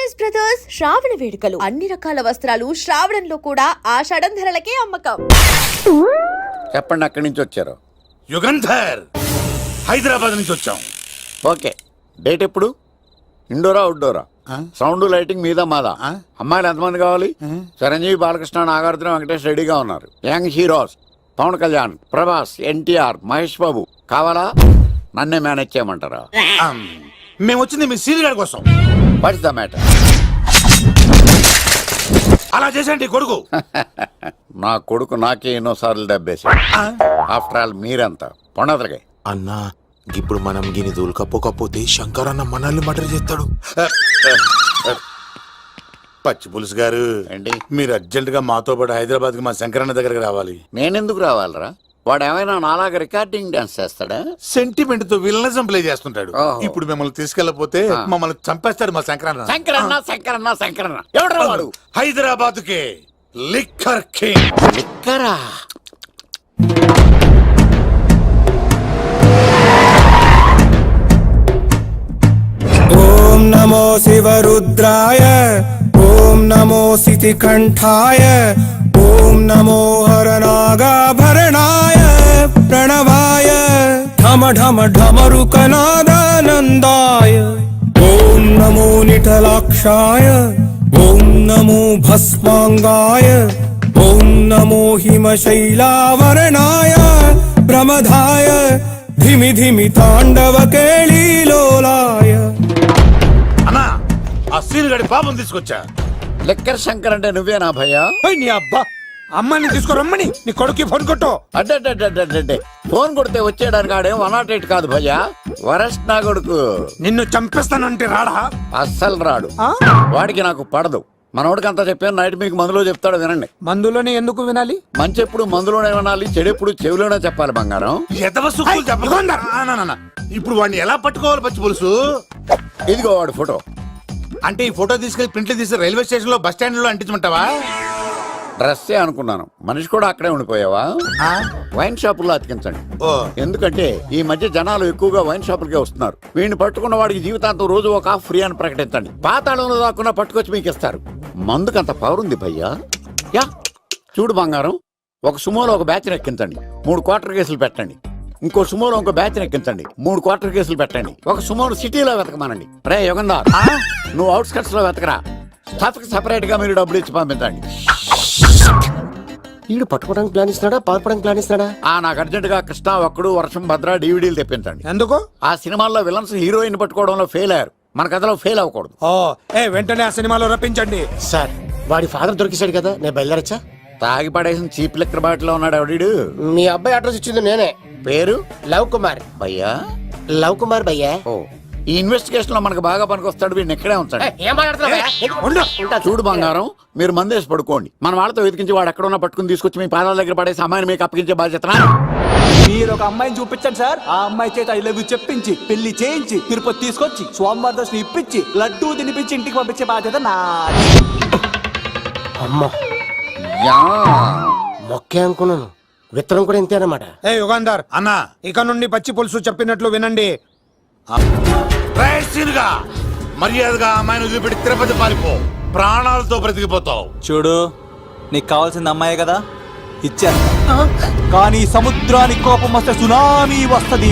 Manas brothers శ్రావణ వేడుకలు అన్ని రకాల వస్త్రాలు శ్రావణంలో కూడా ఆషాఢం ధరలకే అమ్మకం. చెప్పండి, అక్కడి నుంచి వచ్చారు? యుగంధర్, హైదరాబాద్ నుంచి వచ్చాం. ఓకే, డేట్ ఎప్పుడు? ఇండోరా అవుట్డోరా? సౌండ్ లైటింగ్ మీద మాదా? అమ్మాయిలు ఎంతమంది కావాలి? చిరంజీవి, బాలకృష్ణ, నాగార్జున, వెంకటేష్ రెడీగా ఉన్నారు. యంగ్ హీరోస్ పవన్ కళ్యాణ్, ప్రభాస్, ఎన్టీఆర్, మహేష్ బాబు కావాలా? నన్నే మేనేజ్ చేయమంటారా? మేము వచ్చింది మీ సీరియల్ గారి కోసం. What's the matter? అలా చేసేంటి కొడుకు? నా కొడుకు నాకే ఎన్నోసార్లు దెబ్బేసి. ఆఫ్టర్ ఆల్ మీరంతా పొండదలకే. అన్నా, ఇప్పుడు మనం గిని దూలకపోతే శంకర్ అన్న మనల్ని మర్డర్ చేస్తాడు. పచ్చి పులుసు గారు, ఏంటి? మీరు అర్జెంట్ గా మాతో పాటు హైదరాబాద్ కి మా శంకరన్న దగ్గరకు రావాలి. నేనెందుకు రావాలరా? వాడు ఏమైనా నాలాగా రికార్డింగ్ డాన్స్ చేస్తాడా? సెంటిమెంట్ తో విలనిజం ప్లే చేస్తుంటాడు. ఓహో. ఇప్పుడు మిమ్మల్ని తీసుకెళ్లపోతే మమ్మల్ని చంపేస్తాడు మా శంకరన్న. శంకరన్న శంకరన్న శంకరన్న ఎవడరా వాడు? హైదరాబాద్ కే లిక్కర్ కింగ్. లిక్కరా? ఓం నమో శివరుద్రాయ, ఓం నమో సితికంఠాయ, ఓం నమో హరనాగాభరణాయ ప్రణవాయ ఢమ ఢమ ఢమరుకనాదానందాయ, ఓం నమో నిఠలాక్షాయ, ఓం నమో భస్మాంగాయ, ఓం నమో హిమశైలావరణాయ ప్రమదాయ ధిమి ధిమి తాండవ కేళీలోలాయ. అన్నా, ఆ సీన్ గడి పాపం తీసుకొచ్చా. లిక్కర్ శంకర్ అంటే నువ్వేనా భయ్యా? నీ అబ్బా, అమ్మాయిని తీసుకురమ్మని నీ కొడుకు ఫోన్ కొట్టు. అడ్డే ఫోన్ కొడితే వచ్చేయడానికి ఆడేం 108 కాదు భయ్యా, వరస్ట్ నా కొడుకు. నిన్ను చంపేస్తానంటే రాడా? అస్సలు రాడు. వాడికి నాకు పడదు. మనోడికి అంతా చెప్పాను, నైట్ మీకు మందులో చెప్తాడు వినండి. మందులోనే ఎందుకు వినాలి? మంచి ఎప్పుడు మందులోనే వినాలి, చెడు ఎప్పుడు చెవిలోనే చెప్పాలి బంగారం. ఎదవ సుక్కులు చెప్పకుండా. ఇప్పుడు వాడిని ఎలా పట్టుకోవాలి పచ్చి పులుసు? ఇదిగో వాడు ఫోటో. అంటే ఈ ఫోటో తీసుకెళ్లి ప్రింట్లు తీసి రైల్వే స్టేషన్ లో బస్ స్టాండ్ లో అంటించమంటావా? డ్రెస్సే అనుకున్నాను, మనిషి కూడా అక్కడే ఉండిపోయావా? వైన్ షాపుల్లో అతికించండి. ఎందుకంటే ఈ మధ్య జనాలు ఎక్కువగా వైన్ షాపులకే వస్తున్నారు. వీడిని పట్టుకున్న వాడికి జీవితాంతం రోజు ఒక ఆఫ్ ఫ్రీ అని ప్రకటించండి. పాతాళంలో దాక్కున్నా పట్టుకొచ్చి మీకు ఇస్తారు. మందుకంత పవర్ ఉంది భయ్యా. యా చూడు బంగారం, ఒక సుమోలో ఒక బ్యాచ్ ఎక్కించండి, 3 క్వార్టర్ కేసులు పెట్టండి. ఇంకో సుమోలో ఇంకో బ్యాచ్ ఎక్కించండి, 3 క్వార్టర్ కేసులు పెట్టండి. ఒక సుమోను సిటీలో వెతకమానండి. రే యుగంధర్, నువ్వు అవుట్స్కట్స్ లో వెతకరా. స్టాఫ్కి సెపరేట్ గా మీరు డబ్బులు ఇచ్చి పంపించండి. వీడు పట్టుకోవడానికి ప్లాన్ ఇస్తున్నాడా, పాల్పడానికి ప్లాన్ ఇస్తున్నాడా? నాకు అర్జెంట్ గా కృష్ణ, ఒక్కడు, వర్షం, భద్ర డివిడీలు తెప్పించండి. ఎందుకు? ఆ సినిమాల్లో విలన్స్ హీరోయిన్ పట్టుకోవడంలో ఫెయిల్ అయ్యారు, మన కథలో ఫెయిల్ అవ్వకూడదు. వెంటనే ఆ సినిమాలో రప్పించండి. సార్, వాడి ఫాదర్ దొరికేశాడు కదా, నేను బయలుదేరచ్చా? తాగి పడేసిన చీప్ లిక్కర్ బాటిలో ఉన్నాడు ఎవడీడు? మీ అబ్బాయి అడ్రస్ ఇచ్చింది నేనే. పేరు? లవ్ కుమార్. భయ్యా? లవ్ కుమార్ భయ్యా. ఓ, ఈ ఇన్వెస్టిగేషన్ లో మనకు బాగా పనికొస్తాడు. వీడిని ఎక్కడే ఉంచండి. చూడు బంగారం, మీరు మందేసి పడుకోండి. మన వాళ్ళతో వెతికించి వాడు ఎక్కడ ఉన్నా పట్టుకుని తీసుకొచ్చి మీ పాదాల దగ్గర పడేసి అమ్మాయిని మీకు అప్పగించే బాధ్యత. మీరు ఒక అమ్మాయిని చూపించండి సార్. ఆ అమ్మాయి చేత ఐ లవ్ యూ చెప్పించి పెళ్లి చేయించి తిరుపతి తీసుకొచ్చి స్వామివారి దర్శనం ఇప్పించి లడ్డూ తినిపించి ఇంటికి పంపించే బాధ్యత నాది. అమ్మా, మొక్కే అనుకున్నాను, విత్తనం కూడా ఇంతే అన్నమాట. యుగాంధర్ అన్నా, ఇక నుండి పచ్చి పులుసు చెప్పినట్లు వినండి. మర్యాదగా అమ్మాయిని వదిలిపెట్టి తిరుపతి పారిపో, ప్రాణాలతో బ్రతికిపోతావు. చూడు, నీకు కావాల్సింది అమ్మాయే కదా, ఇచ్చాను. కానీ సముద్రానికి కోపం వస్తే సునామీ వస్తది,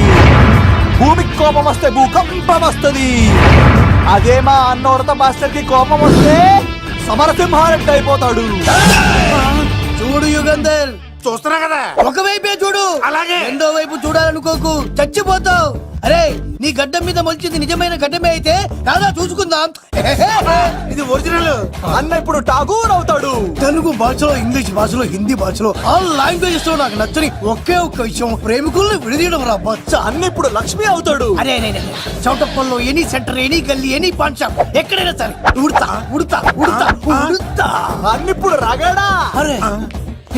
భూమికి కోపం వస్తే భూకంపం వస్తది. అదే మా అన్నవరత మాస్టర్ కి కోపం వస్తే సమరసింహారెడ్డి అయిపోతాడు. చూడు యుగంధర్, చూస్తున్నా కదా, ఒకవైపే చూడు, అలాగే రెండో వైపు చూడాలనుకోకు, చచ్చిపోతావు. అరే, నీ గడ్డం మీద మొలిచింది నిజమైన గడ్డమే అయితే కాదా చూసుకుందాం. ఇది ఒరిజినల్. అన్న ఇప్పుడు ఠాగూర్ అవుతాడు. తెలుగు భాషలో, ఇంగ్లీష్ భాషలో, హిందీ భాషలో, ఆల్ లాంగ్వేజెస్ లో నాకు నచ్చని ఒకే ఒక్క విషయం, ప్రేమికుల్ని విడదీయడం రా బచ్చ. అన్న ఇప్పుడు లక్ష్మి అవుతాడు. అరే చౌటప్పల్లో ఎనీ సెంటర్, ఎనీ గల్లీ, ఎనీ పాన్ షాప్, ఎక్కడైనా సరే ఉడతా ఉడతా ఉడతా ఉడతా. అన్న ఇప్పుడు రాగాడా. అరే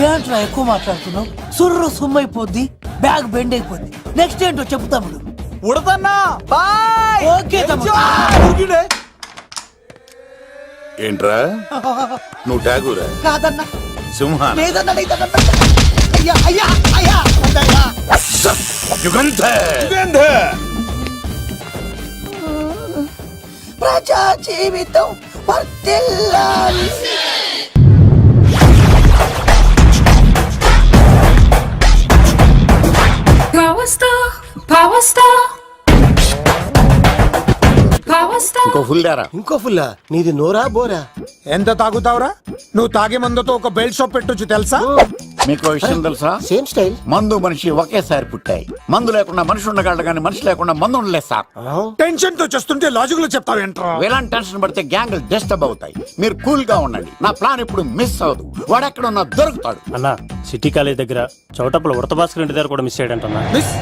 ఏంట్రా ఎక్కువ మాట్లాడుతున్నావు? సుర్రు సుమ్మైపోద్ది, బ్యాగ్ బెండ్ అయిపోద్ది. నెక్స్ట్ ఏంటో చెప్తాము. ఉడతన్నా బాయ్. ఓకే తమ్ముడు. ఏంట్రా నువ్వు ఠాగూరా? కాదన్నా, సింహ. లేదన్నా, అయ్యా అయ్యా అయ్యా. యుగంధర్, ప్రజా జీవితం వర్ధిల్లాలి. Power Star, Power Star, Power Star. ఇంకో ఫుల్ దారా. ఇంకో ఫుల్లా నీది నోరా బోరా? ఎంత తాగుతావురా? నువ్వు తాగే మందుతో ఒక బెల్ట్ షాప్ పెట్టొచ్చు తెలుసా? మీకు విషయం తెలుసా? Same style. మందు మనిషి ఒకేసారి పుట్టాయి. మందు లేకుండా మనిషి ఉండగలడు కానీ మనిషి లేకుండా మందు ఉండలేదు సార్. టెన్షన్ తో చేస్తుంటే లాజిక్ లో చెప్తావేంట్రా? ఎలాంటి టెన్షన్ పడితే గ్యాంగ్లు డిస్టర్బ్ అవుతాయి. మీరు కూల్ గా ఉండండి. నా ప్లాన్ ఇప్పుడు మిస్ అవ్వదు. వాడెక్కడ ఉన్నా దొరుకుతాడు. అన్న సిటీ కాలేజ్ దగ్గర చౌటప్పుల ఉడత భాస్కర్ ఇంటి దగ్గర కూడా మిస్ అయ్యాడంటన్నా. మిస్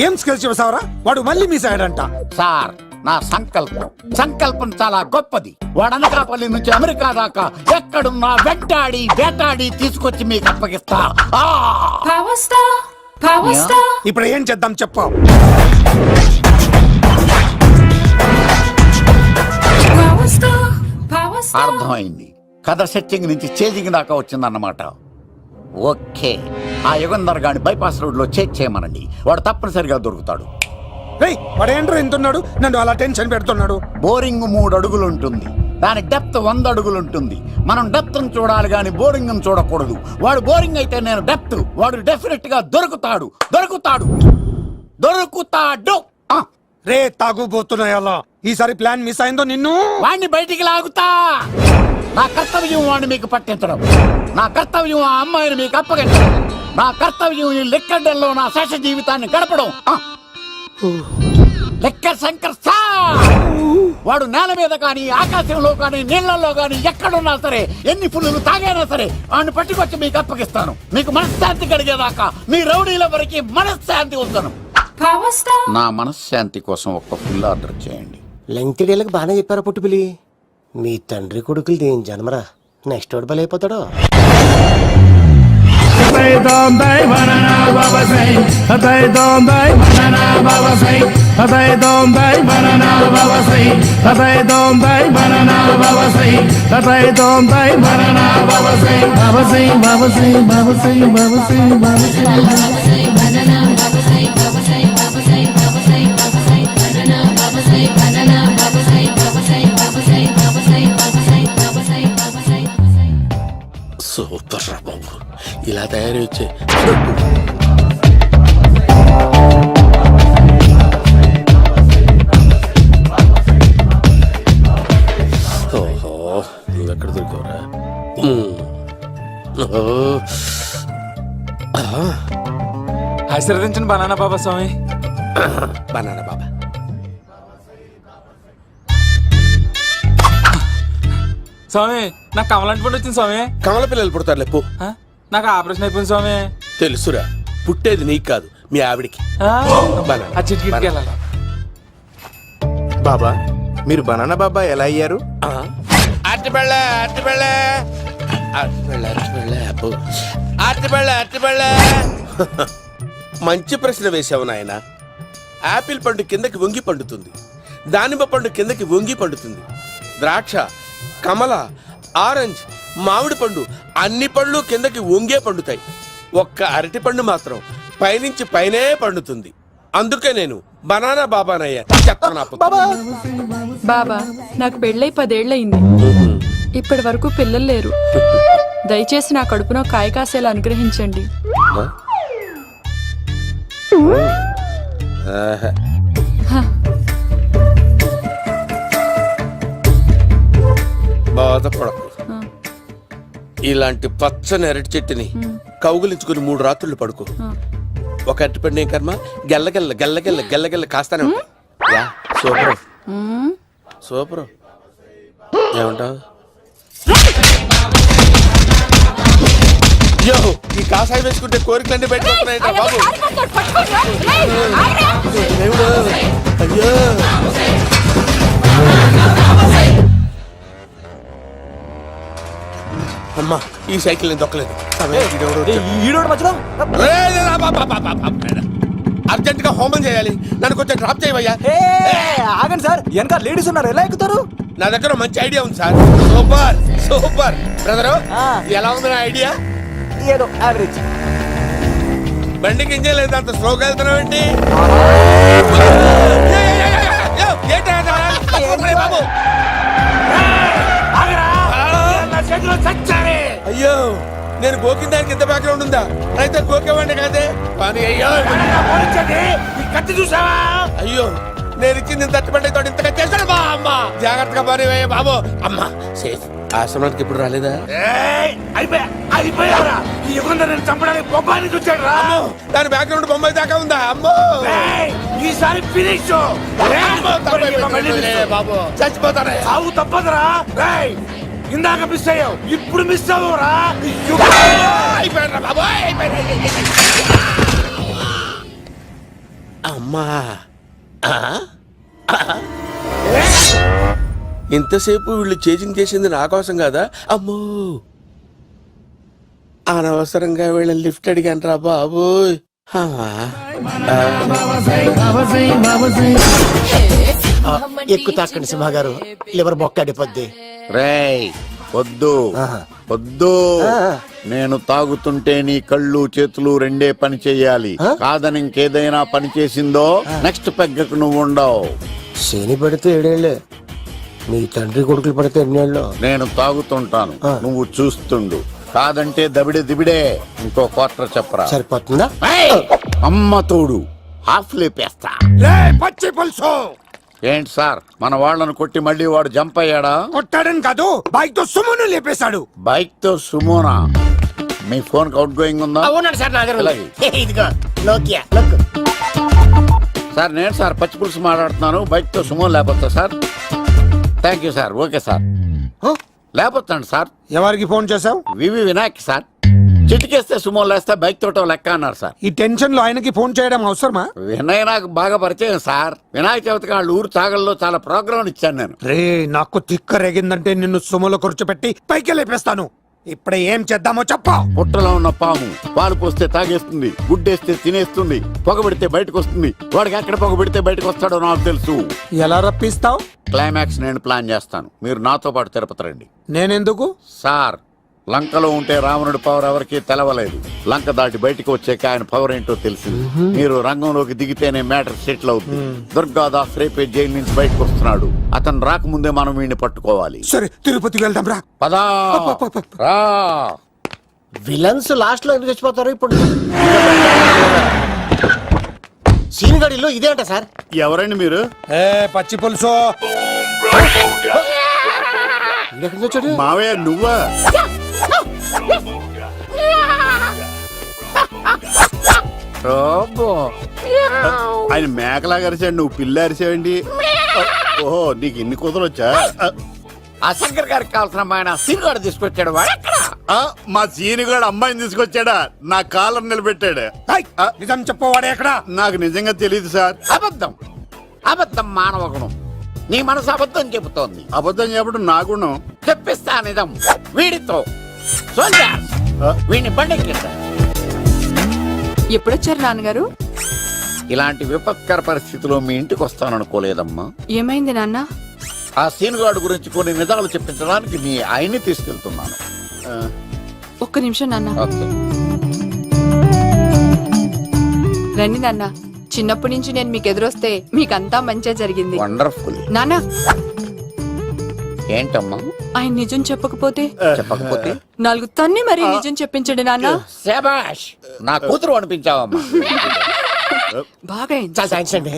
ఏం స్కిల్స్ చూసావరా? వాడు మళ్ళీ మిస్ అయ్యాడంట. సార్ నా సంకల్పం చాలా గొప్పది. వాడు అనకాపల్లి నుంచి అమెరికా దాకా ఎక్కడున్నా వెంటాడి వేటాడి తీసుకొచ్చి మీకు అప్పగిస్తా. Power Star, Power Star. ఇప్పుడు ఏం చేద్దాం చెప్పు. Power Star, Power Star. అర్థమైంది. కథ సెట్టింగ్ నుంచి చేజింగ్ దాకా వచ్చిందన్నమాట. ఓకే, ఆ యుగంధర్ గాని బైపాస్ రోడ్ లో చేజ్ చేయమనండి. వాడు తప్పనిసరిగా దొరుకుతాడు. రేయ్ వాడు ఏంట్రా ఇంతున్నాడు? నన్ను అలా టెన్షన్ పెడుతున్నాడు. బోరింగ్ 3 అడుగులు ఉంటుంది. దాని డెప్త్ 100 అడుగులు ఉంటుంది. మనం డెప్త్ చూడాలి గాని బోరింగ్ చూడకూడదు. వాడు బోరింగ్ అయితే నేను డెప్త్. వాడు డెఫినెట్ గా దొరుకుతాడు. ఆ, రే తాగుబోతున్నాయలా. ఈసారి ప్లాన్ మిస్ అయిందో నిన్ను. వాణ్ణి బయటికి లాగుతా. నా కర్తవ్యం వాడిని మీకు పట్టించడం. నా కర్తవ్యం ఆ అమ్మాయిని మీకు అప్పగించడం. నా కర్తవ్యం ఈ లెక్కడ్డల్లో నా శేష జీవితాన్ని గడపడం. లెక్క శంకర్ సార్. వాడు నేల మీద కానీ ఆకాశంలో కానీ నీళ్లలో కానీ ఎక్కడున్నా సరే, ఎన్ని ఫుల్లు తాగైనా సరే వాడిని పట్టుకొచ్చి మీకు అప్పగిస్తాను. మీకు మనశ్శాంతి కలిగేదాకా మీ రౌడీల వరకు మనశ్శాంతి వస్తాను. Power Star. నా మనశ్శాంతి కోసం ఒక్క ఫుల్ ఆర్డర్ చేయండి. లెంగ్త్ డేలకు బాగానే చెప్పారా పుట్టుపిలి? మీ తండ్రి కొడుకులు దేని జన్మరా? నెక్స్ట్ వాడు బలైపోతాడో. సూపర్ రా బాబు, ఇలా తయారీ వచ్చే. ఓహో, నువ్వెక్కడ దొరికావురా? ఆశీర్వదించండి బనానా బాబా స్వామి. బనానా బాబా. స్వామి నాకు కమలాంటి పండు వచ్చింది స్వామి. కమల పిల్లలు పుడతారు లేపు. నాకు ఆపరేషన్ అయిపోయింది స్వామి. తెలుసురా, పుట్టేది నీకు కాదు మీ ఆవిడికి. ఆ చిటికిటికి వెళ్ళాలి. బాబా మీరు బనానా బాబా ఎలా అయ్యారు? మంచి ప్రశ్న వేశావు నాయన. ఆపిల్ పండు కిందకి వంగి పండుతుంది, దానిమ్మ పండు కిందకి వంగి పండుతుంది, ద్రాక్ష, కమల, ఆరెంజ్, మామిడి పండు అన్ని పళ్ళు కిందకి వంగే పండుతాయి. ఒక్క అరటి పండు మాత్రం పైనుంచి పైనే పండుతుంది. అందుకే నేను బనానా బాబానయ్యా. బాబా నాకు పెళ్ళై 10 ఏళ్ళయింది. ఇప్పటి వరకు పిల్లలు లేరు. దయచేసి నా కడుపునో కాయ కాసేలా అనుగ్రహించండి. బాధపడకు. ఇలాంటి పచ్చని అరటి చెట్టుని కౌగులించుకుని 3 రాత్రులు పడుకో. ఒక అరటి పండు ఏం కర్మ, గెల్లగెల్ల గెల్లగెల్ల గెల్లగెల్ల కాస్తానే ఉంటాయి. Yeah, super super. ఏమంటావు? యో, ఈ కాసాయి వేసుకుంటే కోరికలన్నీ బయటకొస్తున్నాయంట బాబు. దేవుడు, అయ్యో. అమ్మా, ఈ సైకిల్ నేను దొక్కలేదు. అర్జెంట్ గా హోమం చేయాలి. నన్ను కొంచెం డ్రాప్ చేయవయ్యా. ఆగండి సార్, వెనక లేడీస్ ఉన్నారు, ఎలా ఎక్కుతారు? నా దగ్గర మంచి ఐడియా ఉంది సార్. Super super. బ్రదరు, ఎలా ఉంది నా ఐడియా? ఏదో యావరేజ్. బండికి ఇంజన్ లేదు, అంత స్లోగా వెళ్తున్నావు ఏంటి? చచ్చిపోతానే బాబు. నా చేతిలో చచ్చారే. అయ్యో నేను గోకిన దానికి ఇంత బ్యాక్గ్రౌండ్ ఉందా? అయితే గోకేవాడిని కాదే. కానీ అయ్యో పోనిచ్చండి. ఈ కత్తి చూసావా? అయ్యో నేను ఇచ్చింది తట్టుబడి తోడు ఇంతగా చేశాడు బా అమ్మ. జాగ్రత్తగా పని బాబు. అమ్మ సేఫ్. ఆశ్రమానికి ఇప్పుడు రాలేదా? ఏయ్, అయిపోయారా? ఈ యుగంలో నేను చంపడానికి బొబ్బాన్ని చూచాడు రా. అమ్మో దాని బ్యాక్గ్రౌండ్ బొమ్మాయి దాకా ఉందా? అమ్మో ఏయ్, ఈసారి ఫినిష్. అమ్మో, బాబు చచ్చిపోతానే. సాగు తప్పదురా. ఏయ్, ఇందాక మిస్ అయ్యావు, ఇప్పుడు మిస్ అవ్వరా. అయిపోయాడు బాబు. అమ్మా ఇంతసేపు వీళ్ళు చేజింగ్ చేసింది నా కోసం కాదా? అమ్మో అనవసరంగా వీళ్ళని లిఫ్ట్ అడిగాను రా బాబు. ఎక్కువ తాకండి సింహ గారు, లివర్ బొక్క అడిపోద్ది. రేయ్ వద్దు వద్దు, నేను తాగుతుంటే నీ కళ్ళు చేతులు రెండే పని చెయ్యాలి. కాదని ఇంకేదైనా పని చేసిందో నెక్స్ట్ పెగ్గకు నువ్వు ఉండవు. శని పడితే 7 ఏళ్ళే, మీ తండ్రి కొడుకులు పడితే 8 ఏళ్ళు. నేను తాగుతుంటాను, నువ్వు చూస్తుండు. కాదంటే దబిడే దిబిడే. ఇంకో క్వార్టర్ చెప్పరా. సరిపోతుందా? ఏయ్! అమ్మ తోడు హాఫ్ లేపేస్తా. పచ్చి పులుసు ఏంటి సార్, మన వాళ్ళను కొట్టి మళ్ళీ వాడు జంప్ అయ్యాడా? కొట్టాడని కాదు, బైక్ తో సుమ్మును లేపేశాడు. బైక్ తో సుమోనా? మీ ఫోన్ అవుట్ గోయింగ్ ఉందా? అవునండి సార్, నా దగ్గర ఉంది. అలాగే. ఇదిగో నోకియా లోక్. సార్ నేను సార్ పచ్చి పులుసు మాట్లాడుతున్నాను. బైక్ తో సుమో లేకపోతా sir? Thank you sir. Okay sir, లేకపోతాను సార్. ఎవరికి ఫోన్ చేసావు? V V Vinayak sir. చిటికేస్తే సుమో లేస్తే బైక్ తోటో లెక్క అన్నారు సార్. ఈ టెన్షన్ లో ఆయనకి ఫోన్ చేయడం అవసరమా? వినయ్ నాకు బాగా పరిచయం సార్. వినాయక చవితికి వాళ్ళ ఊరు చాగల్లో చాలా ప్రోగ్రాం ఇచ్చాను నేను. రే, నాకు తిక్క రేగిందంటే నిన్ను సుమలో కూర్చోపెట్టి పైకి లేపేస్తాను. ఇప్పుడే ఏం చేద్దామో చెప్పా. పుట్టలో ఉన్న పాము పాలు పోస్తే తాగేస్తుంది, గుడ్డేస్తే తినేస్తుంది, పొగబెడితే బయటకు వస్తుంది. వాడికి ఎక్కడ పొగబెడితే బయటకు వస్తాడో నాకు తెలుసు. ఎలా రప్పిస్తావు? క్లైమాక్స్ నేను ప్లాన్ చేస్తాను, మీరు నాతో పాటు తిరుపతి రండి. నేనెందుకు? సార్ లంకలో ఉంటే రావణుడి పవర్ ఎవరికి తెలవలేదు. లంక దాటి బయటకు వచ్చాక ఆయన పవర్ ఏంటో తెలిసింది. మీరు రంగంలోకి దిగితేనే మ్యాటర్ సెటిల్ అవుతుంది. దుర్గాదాస్ రేపే జైలు నుంచి బయటకు వస్తున్నాడు. అతను రాకముందే మనం వీడిని పట్టుకోవాలి. సరే, తిరుపతికి వెళ్దాం రా. పదా రా. విలన్స్ లాస్ట్ లో ఎందుకు చచ్చిపోతారు? ఇప్పుడు సీన్ గడిలో ఇదే అంట సార్. ఎవరండి మీరు? ఏ పచ్చి పులుసు, ఎక్కడి నుంచి వచ్చాడు? మావయ్య నువ్వా? ఆయన మేకలా అరిచాడు, నువ్వు పిల్ల అరిచావండి. ఓహో, నీకు ఇన్ని కూతురు వచ్చా? ఆ శంకర్ గారికి కావాల్సిన అమ్మాయి సీనుగాడు తీసుకొచ్చాడు. మా సీనుగాడు అమ్మాయిని తీసుకొచ్చాడా? నా కాలర్ నిలబెట్టాడు. నిజం చెప్పవాడే ఎక్కడ? నాకు నిజంగా తెలియదు సార్. అబద్ధం అబద్ధం మానవ గుణం. నీ మనసు అబద్ధం చెబుతోంది. అబద్ధం చెప్పడం నా గుణం. చెప్పిస్తా నిజం వీడితో. వీడిని బండెక్కిస్తా. ఎప్పుడొచ్చారు నాన్నగారు? ఇలాంటి విపత్కర పరిస్థితిలో మీ ఇంటికి వస్తాననుకోలేదమ్మా. ఏమైంది నాన్న? ఆ సీనుగాడు గురించి కొన్ని నిజాలు చెప్పించడానికి మీ ఆయన్ని తీసుకెళ్తున్నాను. ఒక్క నిమిషం నాన్న. ఓకే. రండి నాన్న. చిన్నప్పటి నుంచి నేను మీకు ఎదురొస్తే మీకంతా మంచిగా జరిగింది. వండర్ఫుల్. నాన్న, ఏంటమ్మా? ఆయన నిజం చెప్పకపోతే చెప్పకపోతే 4 తన్ని మరీ నిజం చెప్పించండి నాన్న. శభాష్, నా కూతురు అనిపించావమ్మా. బాగా అయింది. చాలా థ్యాంక్స్ అండి.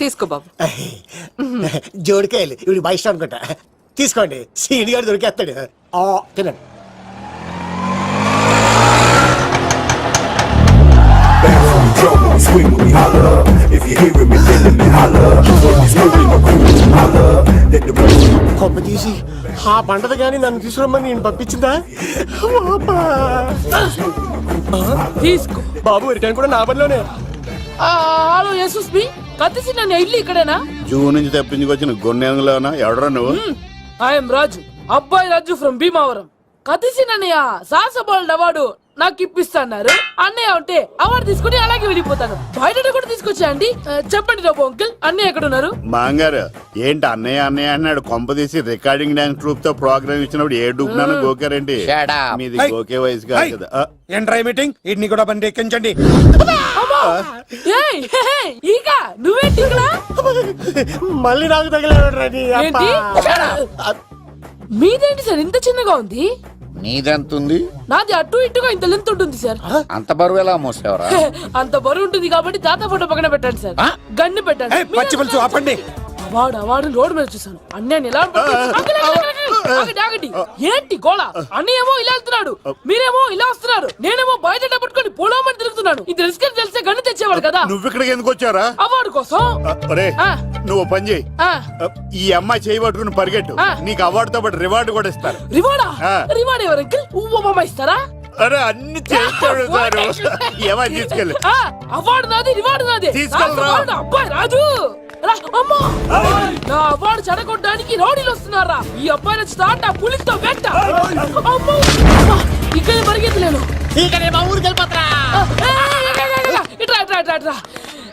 తీసుకో బాబు. జోడికాయలు ఇవి బాగా ఇష్టం అనుకుంటా. తీసుకోండి, సీన్ గారు దొరికేస్తాడు. తినండి. కొమ్మ తీసి ఆ పంటది కానీ నన్ను తీసుకురమ్మని నేను పంపించిందా? తీసుకో బాబు, రిటర్న్ కూడా నా పనిలోనే. హలో యేసుస్ బి, కత్తిసి నన్ను ఇల్లు ఇక్కడేనా? జూ నుంచి తప్పించుకొచ్చిన గొన్నెంగులోనా? ఎవడరా నువ్వు? ఐఎమ్ రాజు, అబ్బాయి రాజు ఫ్రమ్ భీమావరం. కత్తిసి నన్నయ్య సాహసబాలుడు అవార్డు నాకు ఇప్పిస్తాన్నారు. అన్నయ్య ఉంటే అవార్డు తీసుకుని అలాగే వెళ్ళిపోతాను. బయట కూడా తీసుకొచ్చా అండి. చెప్పండి రాబు అంకుల్, అన్నయ్య ఎక్కడ ఉన్నారు? మాంగారు ఏంటి అన్నయ్య అన్నయ్య అన్నాడు? కొంప తీసి రికార్డింగ్ డాన్స్ గ్రూప్ తో ప్రోగ్రామ్ ఇచ్చినప్పుడు ఏ డూబ్నాను గోకారేంటి? మీది గోకే వయసు కాదు కదా. ఏంట్రై మీటింగ్? ఇడ్ని కూడా బండి ఎక్కించండి. అమ్మా ఏయ్, హే, హే, ఈక నువ్వేంటి ఇక్కడ మళ్ళీ నాకు తగిలాడు ఏంటి మీదేంటి సార్ ఇంత చిన్నగా ఉంది నీదెంతుంది? నాది అటు ఇటుగా ఇంత లెంత్ ఉంటుంది సార్ అంత బరువు ఎలా మోసేవరా? అంత బరువు ఉంటుంది కాబట్టి తాత ఫోటో పక్కన పెట్టండి సార్ గన్ను పెట్టండి పచ్చి పులుసు ఆపండి. వాడు రోడ్డు మీద చూసాను అన్నయ్య ఎలా ఆగండి ఏంటి గోళ అన్నయ్య ఏమో ఇలా వెళ్తున్నాడు మీరేమో ఇలా వస్తున్నారు నేనేమో బయట పట్టుకొని పొలమని తిరుగుతున్నాను ఇది రిస్క్ అని తెలిస్తే గన్ను తెచ్చేవాడు కదా నువ్వు ఇక్కడికి ఎందుకు వచ్చారా? అవార్డు కోసం ఒరే ఆ. నువ్వు పని చేయి, ఆ, ఈ అమ్మాయి చేయి పట్టుకుని పరిగెట్టు, ఆ. నీకు అవార్డుతో పాటు రివార్డు కూడా ఇస్తారు. రివార్డా ఆ. రివార్డ్ ఎవరు అంకిల్ ఉవ్వమ్మ ఇస్తారా అరే అన్ని చేస్తాడు సారు. ఏమని తీసుకెళ్ళి ఆ, అవార్డు నాది రివార్డు నాది తీసుకెళ్ళరా. నా అవార్డు అబ్బాయి రాజు రా, అమ్మో నా అవార్డు చెడగొట్టడానికి రౌడీలు వస్తున్నారా ఈ అబ్బాయి నచ్చి తాట పులితో వెంట అమ్మో ఇక్కడ పరిగెత్తలేను ఇట్రా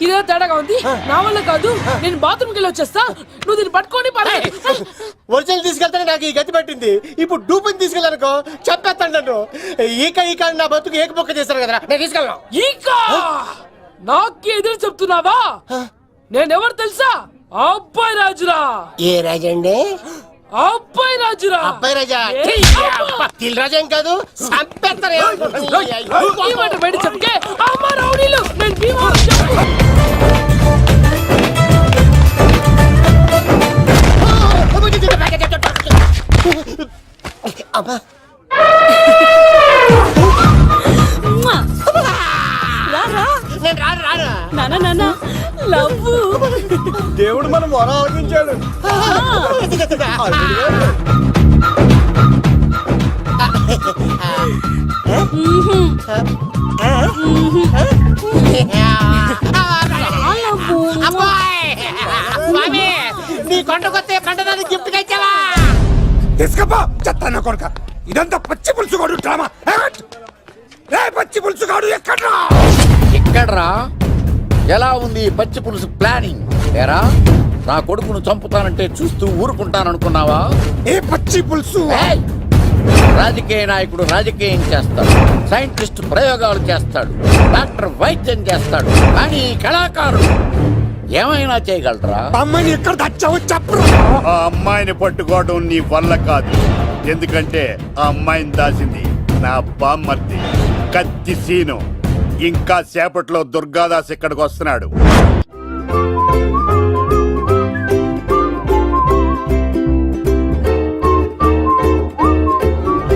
ఇదే తేడాగా ఉంది నా వల్ల కాదు నేను బాత్రూమ్కి వెళ్ళి వచ్చేస్తా నువ్వు దీన్ని పట్టుకొని ఒరిజినల్ తీసుకెళ్తానే నాకు ఈ గతి పట్టింది. ఇప్పుడు డూపుని తీసుకెళ్ళానుకో చెప్పేస్తాను నన్ను. ఈక నా బతుకు ఏకపొక్క చేస్తారు కదా, నేను తీసుకెళ్ళను. ఇంకా నాకు ఎదురు చెప్తున్నావా నేనెవరు తెలుసా అబ్బాయి రాజురా ఏ రాజండి? అబ్బాయి రాజురా అబ్బాయి రాజా ఏ, తిల్ రాజా ఏం కాదు, చంపేస్తారు. ఈ మాట బయట చెప్తే అమ్మ రౌడీలు నేను భీమవరం చెప్పు అబ్బా నేను రాను. దేవుడు మనం మొర ఆలోచించాడు. నీ కొండకొస్తే పంటదాన్ని గిఫ్ట్ ఇచ్చావా? తీసుకపో చెత్తాన కొడుక. ఇదంతా పచ్చి పులుసుగాడు డ్రామా. రే పచ్చి పులుసుగాడు ఎక్కడ్రా? ఇక్కడ్రా. ఎలా ఉంది ఈ పచ్చి పులుసు ప్లానింగ్? ఏరా నా కొడుకును చంపుతానంటే చూస్తూ ఊరుకుంటాననుకున్నావా? ఏ పచ్చి పులుసు? ఏయ్! రాజకీయ నాయకుడు రాజకీయం చేస్తాడు, సైంటిస్ట్ ప్రయోగాలు చేస్తాడు, డాక్టర్ వైద్యం చేస్తాడు, కానీ ఈ కళాకారుడు ఏమైనా చేయగలరా? అమ్మాయిని ఎక్కడ దాచావో చెప్పరు. ఆ అమ్మాయిని పట్టుకోవడం నీ వల్ల కాదు, ఎందుకంటే ఆ అమ్మాయిని దాసింది నా బామ్మర్ది కత్తి సీను. ఇంకా సేపట్లో దుర్గాదాస్ ఇక్కడికి వస్తున్నాడు.